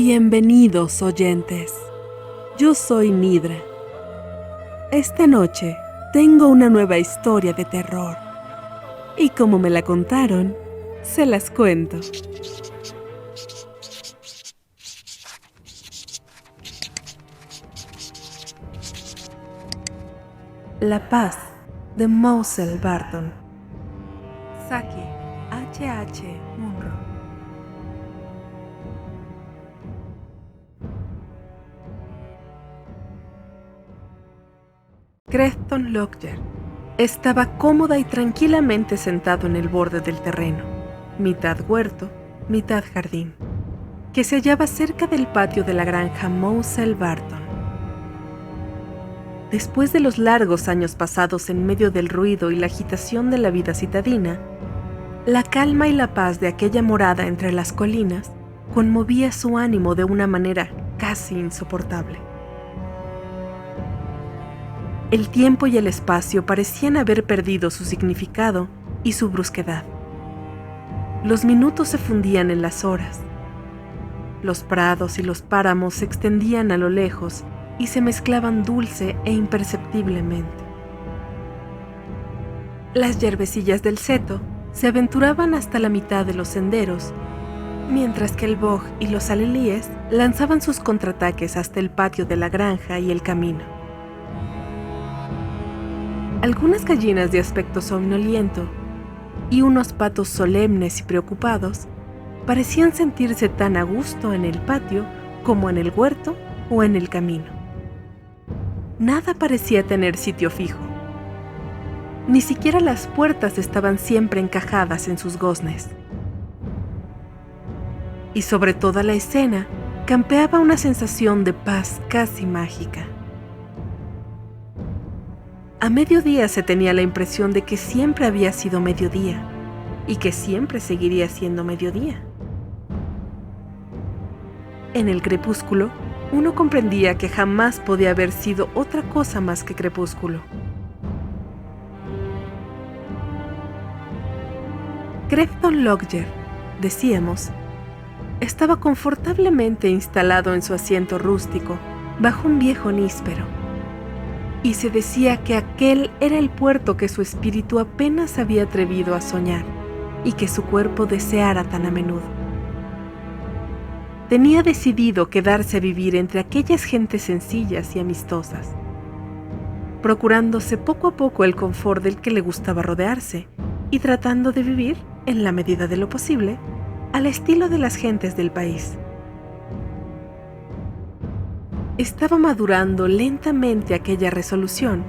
Bienvenidos, oyentes. Yo soy Nidra. Esta noche tengo una nueva historia de terror. Y como me la contaron, se las cuento. La paz de Moselle Barton. Saki H.H. Munro. Creston Lockyer estaba cómoda y tranquilamente sentado en el borde del terreno, mitad huerto, mitad jardín, que se hallaba cerca del patio de la granja Moselle Barton. Después de los largos años pasados en medio del ruido y la agitación de la vida citadina, la calma y la paz de aquella morada entre las colinas conmovía su ánimo de una manera casi insoportable. El tiempo y el espacio parecían haber perdido su significado y su brusquedad. Los minutos se fundían en las horas. Los prados y los páramos se extendían a lo lejos y se mezclaban dulce e imperceptiblemente. Las yerbecillas del seto se aventuraban hasta la mitad de los senderos, mientras que el boj y los alelíes lanzaban sus contraataques hasta el patio de la granja y el camino. Algunas gallinas de aspecto somnoliento y unos patos solemnes y preocupados parecían sentirse tan a gusto en el patio como en el huerto o en el camino. Nada parecía tener sitio fijo. Ni siquiera las puertas estaban siempre encajadas en sus goznes. Y sobre toda la escena campeaba una sensación de paz casi mágica. A mediodía se tenía la impresión de que siempre había sido mediodía y que siempre seguiría siendo mediodía. En el crepúsculo, uno comprendía que jamás podía haber sido otra cosa más que crepúsculo. Creston Lockyer, decíamos, estaba confortablemente instalado en su asiento rústico bajo un viejo níspero. Y se decía que aquel era el puerto que su espíritu apenas había atrevido a soñar y que su cuerpo deseara tan a menudo. Tenía decidido quedarse a vivir entre aquellas gentes sencillas y amistosas, procurándose poco a poco el confort del que le gustaba rodearse y tratando de vivir, en la medida de lo posible, al estilo de las gentes del país. Estaba madurando lentamente aquella resolución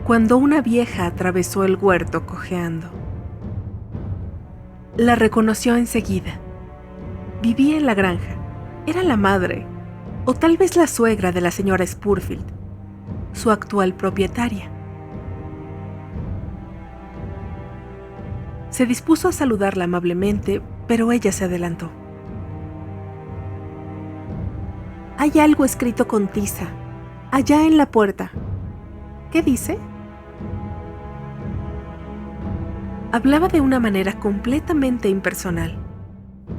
cuando una vieja atravesó el huerto cojeando. La reconoció enseguida. Vivía en la granja. Era la madre, o tal vez la suegra de la señora Spurfield, su actual propietaria. Se dispuso a saludarla amablemente, pero ella se adelantó. Hay algo escrito con tiza, allá en la puerta. ¿Qué dice? Hablaba de una manera completamente impersonal,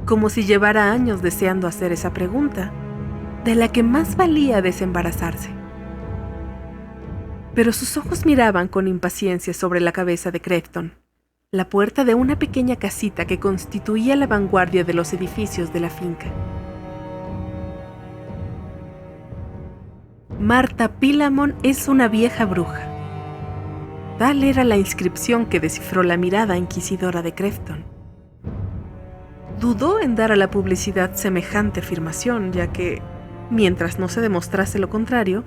como si llevara años deseando hacer esa pregunta, de la que más valía desembarazarse. Pero sus ojos miraban con impaciencia sobre la cabeza de Creston, la puerta de una pequeña casita que constituía la vanguardia de los edificios de la finca. Martha Pillamon es una vieja bruja. Tal era la inscripción que descifró la mirada inquisidora de Creston. Dudó en dar a la publicidad semejante afirmación, ya que, mientras no se demostrase lo contrario,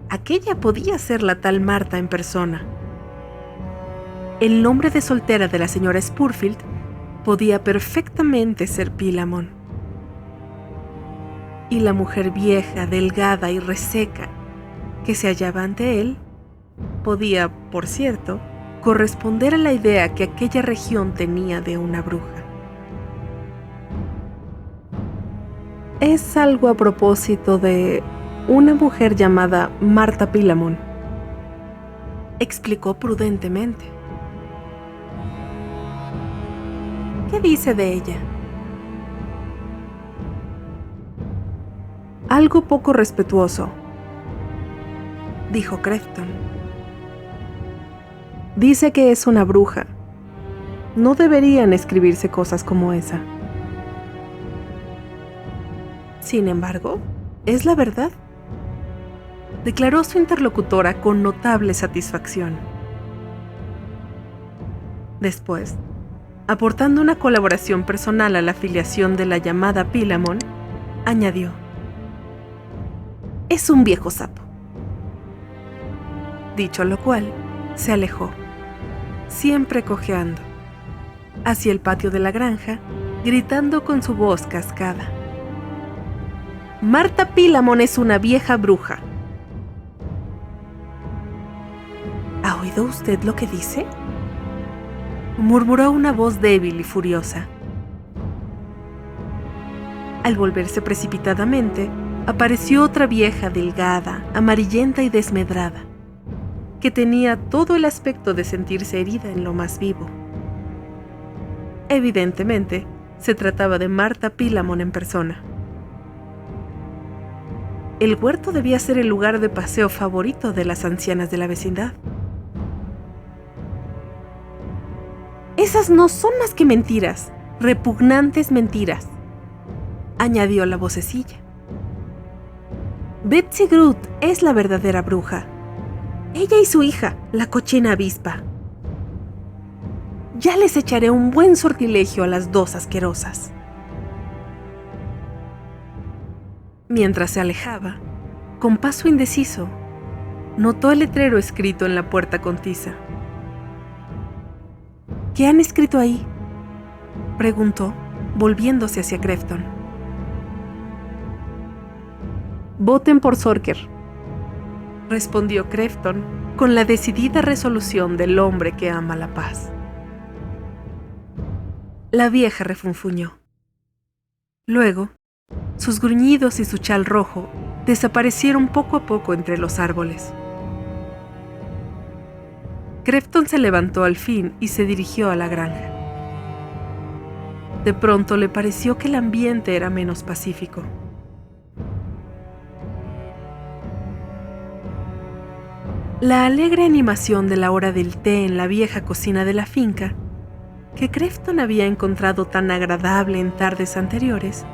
aquella podía ser la tal Martha en persona. El nombre de soltera de la señora Spurfield podía perfectamente ser Pillamon. Y la mujer vieja, delgada y reseca que se hallaba ante él podía, por cierto, corresponder a la idea que aquella región tenía de una bruja. Es algo a propósito de una mujer llamada Martha Pillamon, explicó prudentemente. ¿Qué dice de ella? algo poco respetuoso, dijo Crefton. Dice que es una bruja. No deberían escribirse cosas como esa. Sin embargo, es la verdad, declaró su interlocutora con notable satisfacción. Después, aportando una colaboración personal a la afiliación de la llamada Pilamon, añadió: es un viejo sapo. Dicho lo cual, se alejó, siempre cojeando, hacia el patio de la granja, gritando con su voz cascada: Marta Pilamon es una vieja bruja. ¿Ha oído usted lo que dice?, murmuró una voz débil y furiosa. Al volverse precipitadamente, apareció otra vieja delgada, amarillenta y desmedrada, que tenía todo el aspecto de sentirse herida en lo más vivo. Evidentemente, se trataba de Marta Pilamon en persona. El huerto debía ser el lugar de paseo favorito de las ancianas de la vecindad. Esas no son más que mentiras, repugnantes mentiras, añadió la vocecilla. Betsy Groot es la verdadera bruja. Ella y su hija, la cochina avispa. Ya les echaré un buen sortilegio a las dos asquerosas. Mientras se alejaba, con paso indeciso, notó el letrero escrito en la puerta con tiza. ¿Qué han escrito ahí?, preguntó, volviéndose hacia Crefton. Voten por Sorker, respondió Crefton con la decidida resolución del hombre que ama la paz. La vieja refunfuñó. Luego, sus gruñidos y su chal rojo desaparecieron poco a poco entre los árboles. Crefton se levantó al fin y se dirigió a la granja. De pronto le pareció que el ambiente era menos pacífico. La alegre animación de la hora del té en la vieja cocina de la finca, que Crefton había encontrado tan agradable en tardes anteriores,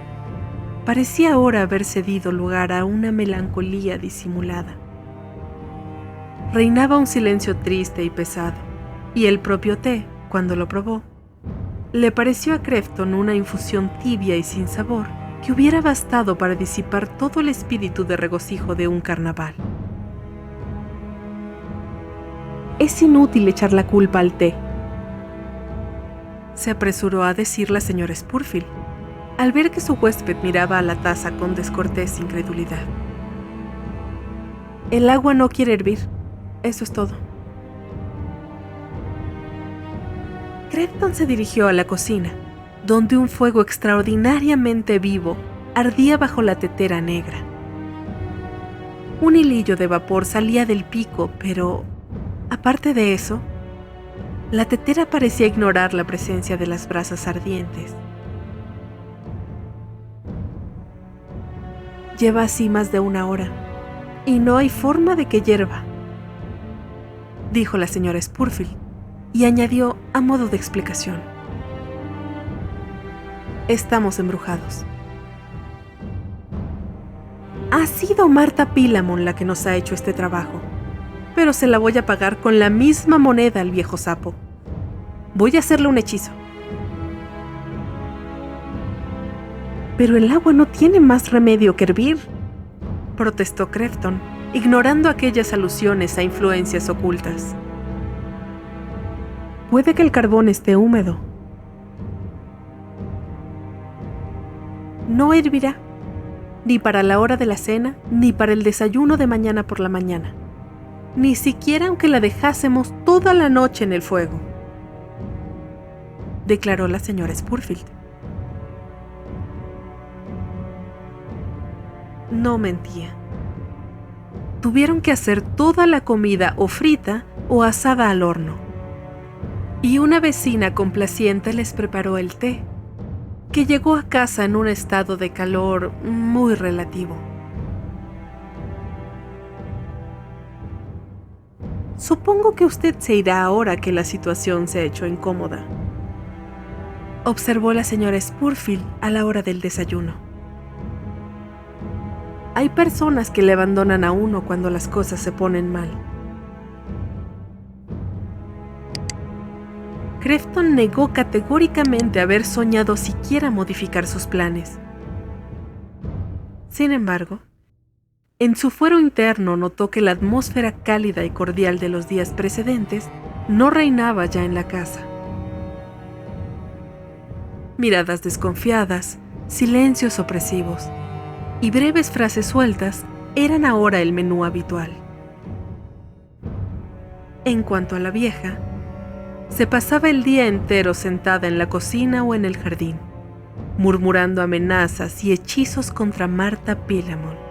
parecía ahora haber cedido lugar a una melancolía disimulada. Reinaba un silencio triste y pesado, y el propio té, cuando lo probó, le pareció a Crefton una infusión tibia y sin sabor que hubiera bastado para disipar todo el espíritu de regocijo de un carnaval. Es inútil echar la culpa al té, se apresuró a decir la señora Spurfield, al ver que su huésped miraba a la taza con descortés incredulidad. El agua no quiere hervir, eso es todo. Crefton se dirigió a la cocina, donde un fuego extraordinariamente vivo ardía bajo la tetera negra. Un hilillo de vapor salía del pico, pero, aparte de eso, la tetera parecía ignorar la presencia de las brasas ardientes. Lleva así más de 1 hora, y no hay forma de que hierva, dijo la señora Spurfield, y añadió a modo de explicación: estamos embrujados. Ha sido Marta Pilamon la que nos ha hecho este trabajo, pero se la voy a pagar con la misma moneda al viejo sapo. Voy a hacerle un hechizo. Pero el agua no tiene más remedio que hervir, protestó Crefton, ignorando aquellas alusiones a influencias ocultas. Puede que el carbón esté húmedo. No hervirá, ni para la hora de la cena, ni para el desayuno de mañana por la mañana, ni siquiera aunque la dejásemos toda la noche en el fuego, declaró la señora Spurfield. No mentía. Tuvieron que hacer toda la comida o frita o asada al horno. Y una vecina complaciente les preparó el té, que llegó a casa en un estado de calor muy relativo. Supongo que usted se irá ahora que la situación se ha hecho incómoda, observó la señora Spurfield a la hora del desayuno. Hay personas que le abandonan a uno cuando las cosas se ponen mal. Crefton negó categóricamente haber soñado siquiera modificar sus planes. Sin embargo, en su fuero interno notó que la atmósfera cálida y cordial de los días precedentes no reinaba ya en la casa. Miradas desconfiadas, silencios opresivos y breves frases sueltas eran ahora el menú habitual. En cuanto a la vieja, se pasaba el día entero sentada en la cocina o en el jardín, murmurando amenazas y hechizos contra Martha Pillamon.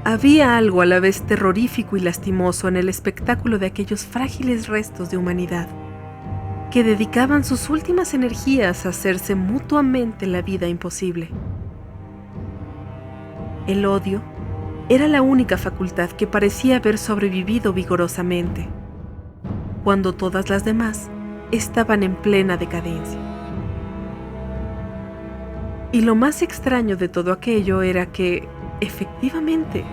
Había algo a la vez terrorífico y lastimoso en el espectáculo de aquellos frágiles restos de humanidad, que dedicaban sus últimas energías a hacerse mutuamente la vida imposible. El odio era la única facultad que parecía haber sobrevivido vigorosamente, cuando todas las demás estaban en plena decadencia. Y lo más extraño de todo aquello era que, efectivamente,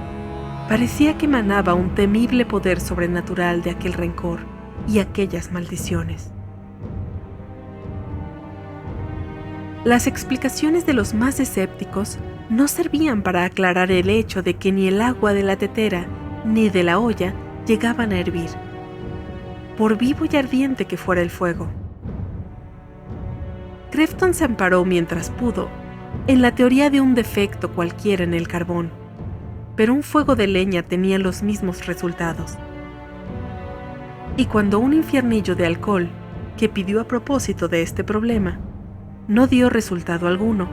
parecía que emanaba un temible poder sobrenatural de aquel rencor y aquellas maldiciones. Las explicaciones de los más escépticos no servían para aclarar el hecho de que ni el agua de la tetera ni de la olla llegaban a hervir, por vivo y ardiente que fuera el fuego. Crefton se amparó mientras pudo en la teoría de un defecto cualquiera en el carbón, pero un fuego de leña tenía los mismos resultados. Y cuando un infiernillo de alcohol, que pidió a propósito de este problema, no dio resultado alguno,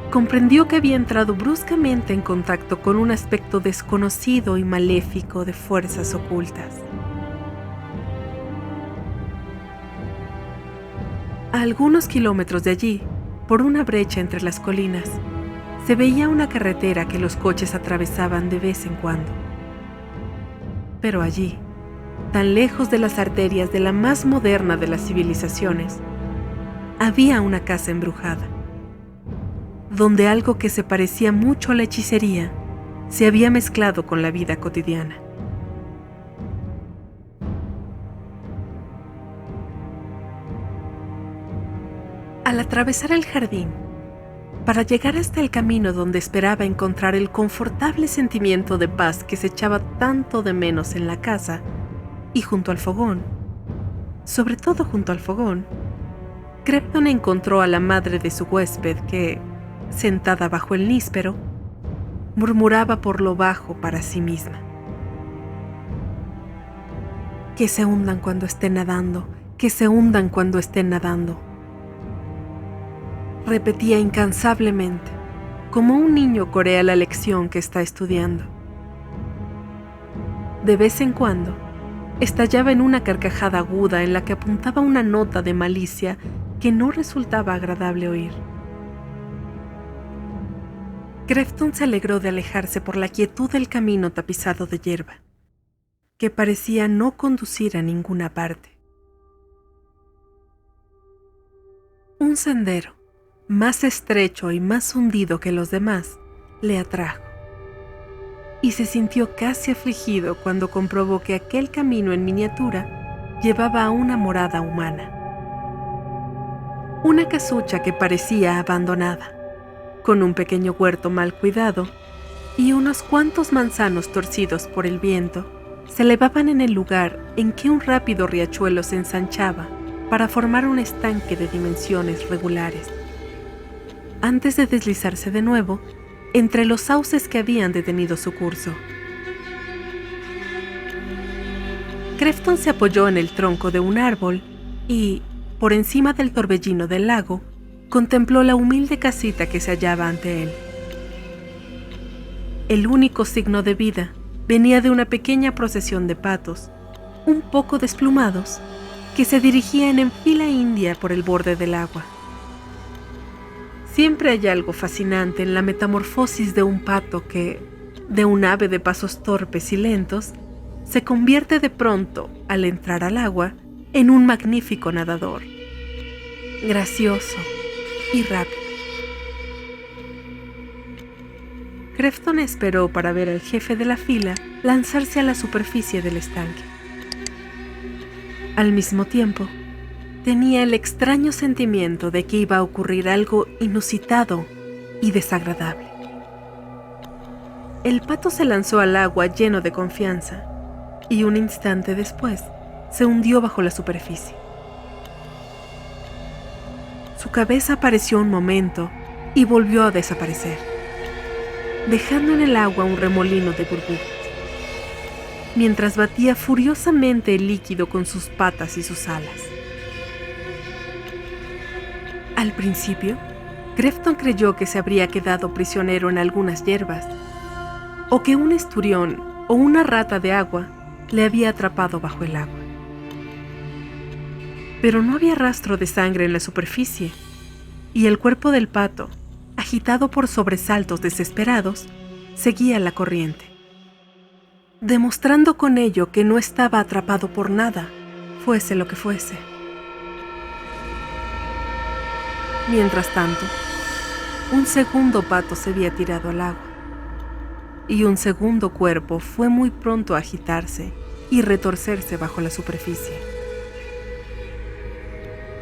comprendió que había entrado bruscamente en contacto con un aspecto desconocido y maléfico de fuerzas ocultas. A algunos kilómetros de allí, por una brecha entre las colinas, se veía una carretera que los coches atravesaban de vez en cuando. Pero allí, tan lejos de las arterias de la más moderna de las civilizaciones, había una casa embrujada, donde algo que se parecía mucho a la hechicería se había mezclado con la vida cotidiana. Al atravesar el jardín, para llegar hasta el camino donde esperaba encontrar el confortable sentimiento de paz que se echaba tanto de menos en la casa, y junto al fogón, sobre todo junto al fogón, Crefton encontró a la madre de su huésped que, sentada bajo el níspero, murmuraba por lo bajo para sí misma. Que se hundan cuando estén nadando, que se hundan cuando estén nadando. Repetía incansablemente, como un niño corea la lección que está estudiando. De vez en cuando, estallaba en una carcajada aguda en la que apuntaba una nota de malicia que no resultaba agradable oír. Crefton se alegró de alejarse por la quietud del camino tapizado de hierba, que parecía no conducir a ninguna parte. Un sendero, más estrecho y más hundido que los demás, le atrajo, y se sintió casi afligido cuando comprobó que aquel camino en miniatura llevaba a una morada humana. Una casucha que parecía abandonada, con un pequeño huerto mal cuidado y unos cuantos manzanos torcidos por el viento, se elevaban en el lugar en que un rápido riachuelo se ensanchaba para formar un estanque de dimensiones regulares, antes de deslizarse de nuevo entre los sauces que habían detenido su curso. Crefton se apoyó en el tronco de un árbol y, por encima del torbellino del lago, contempló la humilde casita que se hallaba ante él. El único signo de vida venía de una pequeña procesión de patos, un poco desplumados, que se dirigían en fila india por el borde del agua. Siempre hay algo fascinante en la metamorfosis de un pato que, de un ave de pasos torpes y lentos, se convierte de pronto, al entrar al agua, en un magnífico nadador, gracioso y rápido. Crefton esperó para ver al jefe de la fila lanzarse a la superficie del estanque. Al mismo tiempo, tenía el extraño sentimiento de que iba a ocurrir algo inusitado y desagradable. El pato se lanzó al agua lleno de confianza y un instante después se hundió bajo la superficie. Su cabeza apareció un momento y volvió a desaparecer, dejando en el agua un remolino de burbujas, mientras batía furiosamente el líquido con sus patas y sus alas. Al principio, Crefton creyó que se habría quedado prisionero en algunas hierbas, o que un esturión o una rata de agua le había atrapado bajo el agua. Pero no había rastro de sangre en la superficie, y el cuerpo del pato, agitado por sobresaltos desesperados, seguía la corriente, demostrando con ello que no estaba atrapado por nada, fuese lo que fuese. Mientras tanto, un segundo pato se había tirado al agua, y un segundo cuerpo fue muy pronto a agitarse y retorcerse bajo la superficie.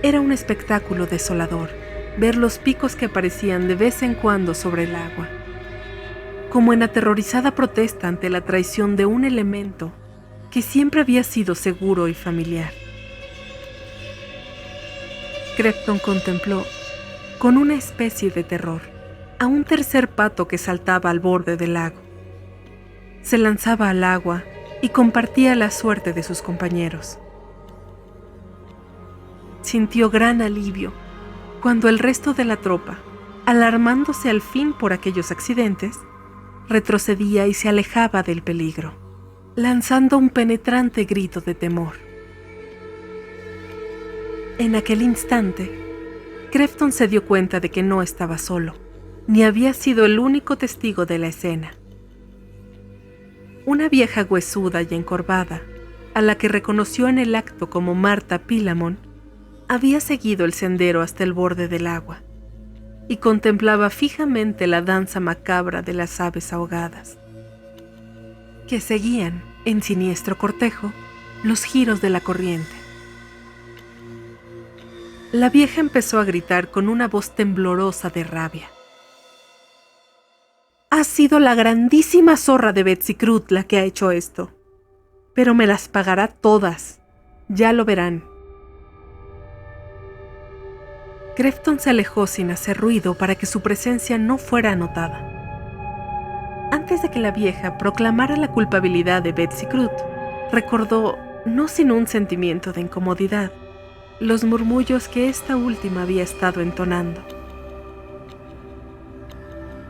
Era un espectáculo desolador ver los picos que aparecían de vez en cuando sobre el agua, como en aterrorizada protesta ante la traición de un elemento que siempre había sido seguro y familiar. Crefton contempló, con una especie de terror, a un tercer pato que saltaba al borde del lago. Se lanzaba al agua y compartía la suerte de sus compañeros. Sintió gran alivio cuando el resto de la tropa, alarmándose al fin por aquellos accidentes, retrocedía y se alejaba del peligro, lanzando un penetrante grito de temor. En aquel instante, Crefton se dio cuenta de que no estaba solo, ni había sido el único testigo de la escena. Una vieja huesuda y encorvada, a la que reconoció en el acto como Marta Pilamon, había seguido el sendero hasta el borde del agua y contemplaba fijamente la danza macabra de las aves ahogadas, que seguían, en siniestro cortejo, los giros de la corriente. La vieja empezó a gritar con una voz temblorosa de rabia. «Ha sido la grandísima zorra de Betsy Crut la que ha hecho esto, pero me las pagará todas, ya lo verán». Crefton se alejó sin hacer ruido para que su presencia no fuera notada. Antes de que la vieja proclamara la culpabilidad de Betsy Crut, recordó, no sin un sentimiento de incomodidad, los murmullos que esta última había estado entonando.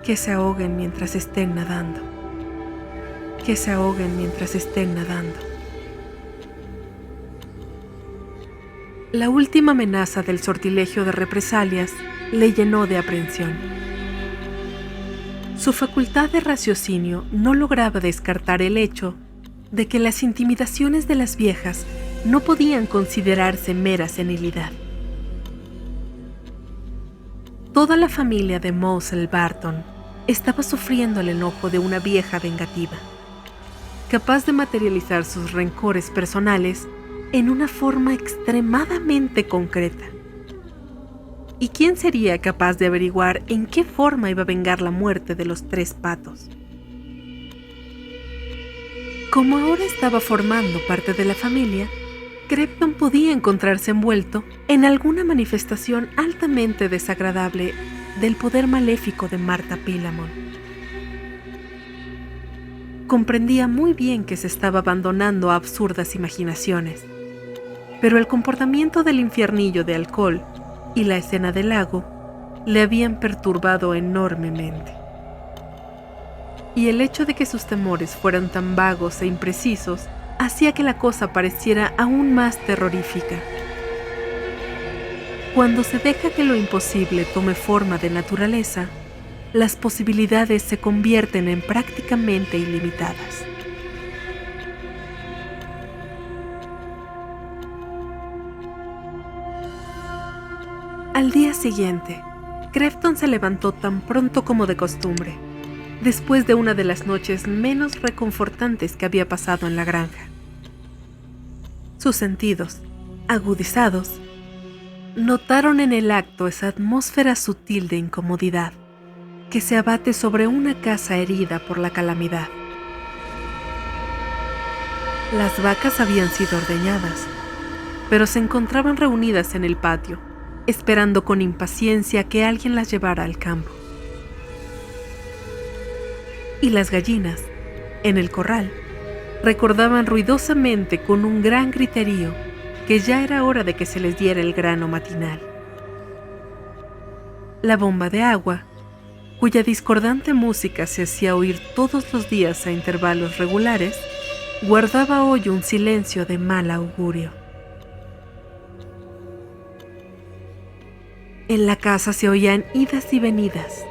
Que se ahoguen mientras estén nadando. Que se ahoguen mientras estén nadando. La última amenaza del sortilegio de represalias le llenó de aprensión. Su facultad de raciocinio no lograba descartar el hecho de que las intimidaciones de las viejas no podían considerarse mera senilidad. Toda la familia de Mossel Barton estaba sufriendo el enojo de una vieja vengativa, capaz de materializar sus rencores personales en una forma extremadamente concreta. ¿Y quién sería capaz de averiguar en qué forma iba a vengar la muerte de los 3 patos? Como ahora estaba formando parte de la familia, Crefton podía encontrarse envuelto en alguna manifestación altamente desagradable del poder maléfico de Marta Pilamon. Comprendía muy bien que se estaba abandonando a absurdas imaginaciones, pero el comportamiento del infiernillo de alcohol y la escena del lago le habían perturbado enormemente. Y el hecho de que sus temores fueran tan vagos e imprecisos hacía que la cosa pareciera aún más terrorífica. Cuando se deja que lo imposible tome forma de naturaleza, las posibilidades se convierten en prácticamente ilimitadas. Al día siguiente, Crefton se levantó tan pronto como de costumbre, después de una de las noches menos reconfortantes que había pasado en la granja. Sus sentidos, agudizados, notaron en el acto esa atmósfera sutil de incomodidad que se abate sobre una casa herida por la calamidad. Las vacas habían sido ordeñadas, pero se encontraban reunidas en el patio, esperando con impaciencia que alguien las llevara al campo. Y las gallinas, en el corral, recordaban ruidosamente con un gran griterío que ya era hora de que se les diera el grano matinal. La bomba de agua, cuya discordante música se hacía oír todos los días a intervalos regulares, guardaba hoy un silencio de mal augurio. En la casa se oían idas y venidas,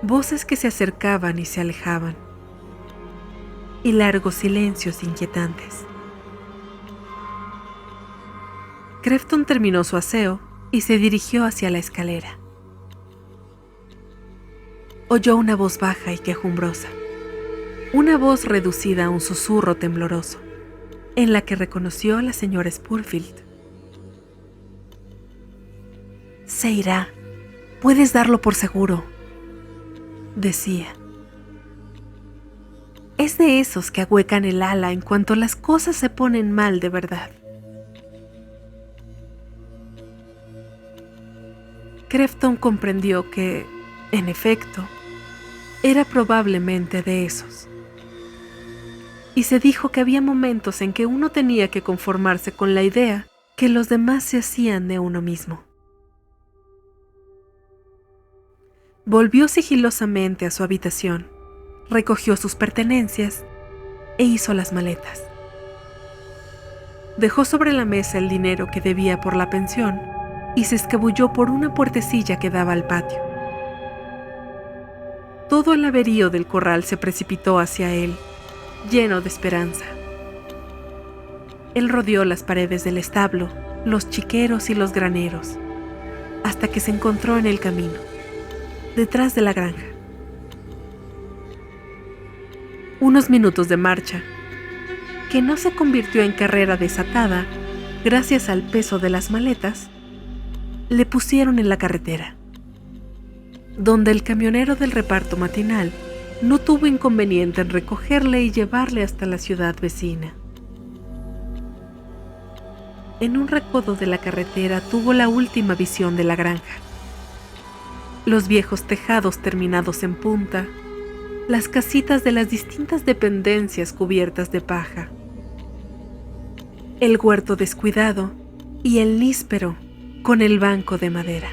voces que se acercaban y se alejaban, y largos silencios inquietantes. Crefton terminó su aseo y se dirigió hacia la escalera. Oyó una voz baja y quejumbrosa, una voz reducida a un susurro tembloroso, en la que reconoció a la señora Spurfield. «Se irá, puedes darlo por seguro», decía. «Es de esos que ahuecan el ala en cuanto las cosas se ponen mal de verdad». Crefton comprendió que, en efecto, era probablemente de esos. Y se dijo que había momentos en que uno tenía que conformarse con la idea que los demás se hacían de uno mismo. Volvió sigilosamente a su habitación, recogió sus pertenencias e hizo las maletas. Dejó sobre la mesa el dinero que debía por la pensión y se escabulló por una puertecilla que daba al patio. Todo el averío del corral se precipitó hacia él, lleno de esperanza. Él rodeó las paredes del establo, los chiqueros y los graneros, hasta que se encontró en el camino, detrás de la granja. Unos minutos de marcha, que no se convirtió en carrera desatada gracias al peso de las maletas, le pusieron en la carretera, donde el camionero del reparto matinal no tuvo inconveniente en recogerle y llevarle hasta la ciudad vecina. En un recodo de la carretera tuvo la última visión de la granja. Los viejos tejados terminados en punta, las casitas de las distintas dependencias cubiertas de paja, el huerto descuidado y el níspero con el banco de madera.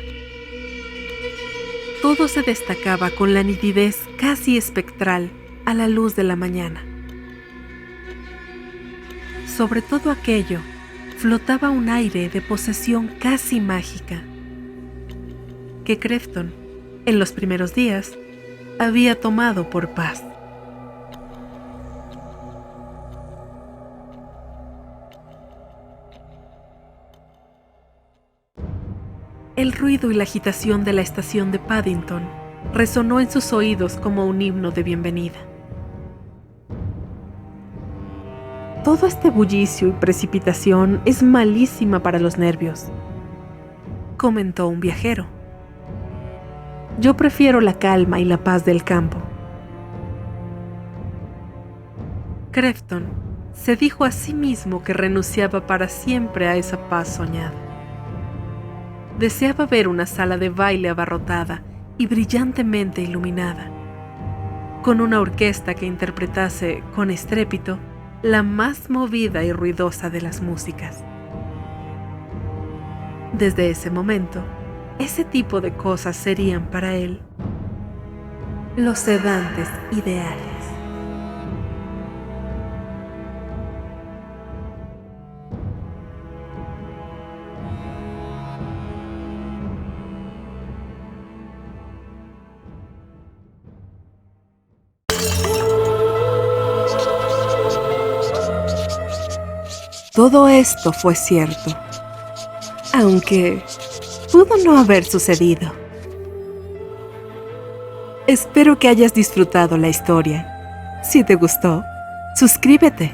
Todo se destacaba con la nitidez casi espectral a la luz de la mañana. Sobre todo aquello flotaba un aire de posesión casi mágica, que Crefton, en los primeros días, había tomado por paz. El ruido y la agitación de la estación de Paddington resonó en sus oídos como un himno de bienvenida. Todo este bullicio y precipitación es malísima para los nervios, comentó un viajero. Yo prefiero la calma y la paz del campo. Crefton se dijo a sí mismo que renunciaba para siempre a esa paz soñada. Deseaba ver una sala de baile abarrotada y brillantemente iluminada, con una orquesta que interpretase con estrépito la más movida y ruidosa de las músicas. Desde ese momento, ese tipo de cosas serían para él los sedantes ideales. Todo esto fue cierto, aunque pudo no haber sucedido. Espero que hayas disfrutado la historia. Si te gustó, suscríbete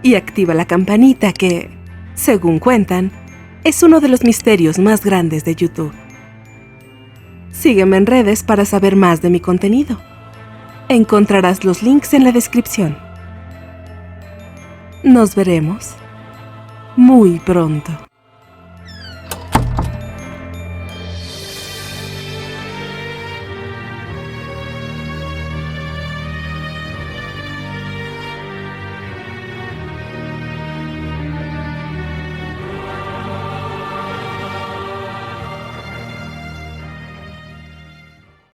y activa la campanita que, según cuentan, es uno de los misterios más grandes de YouTube. Sígueme en redes para saber más de mi contenido. Encontrarás los links en la descripción. Nos veremos muy pronto.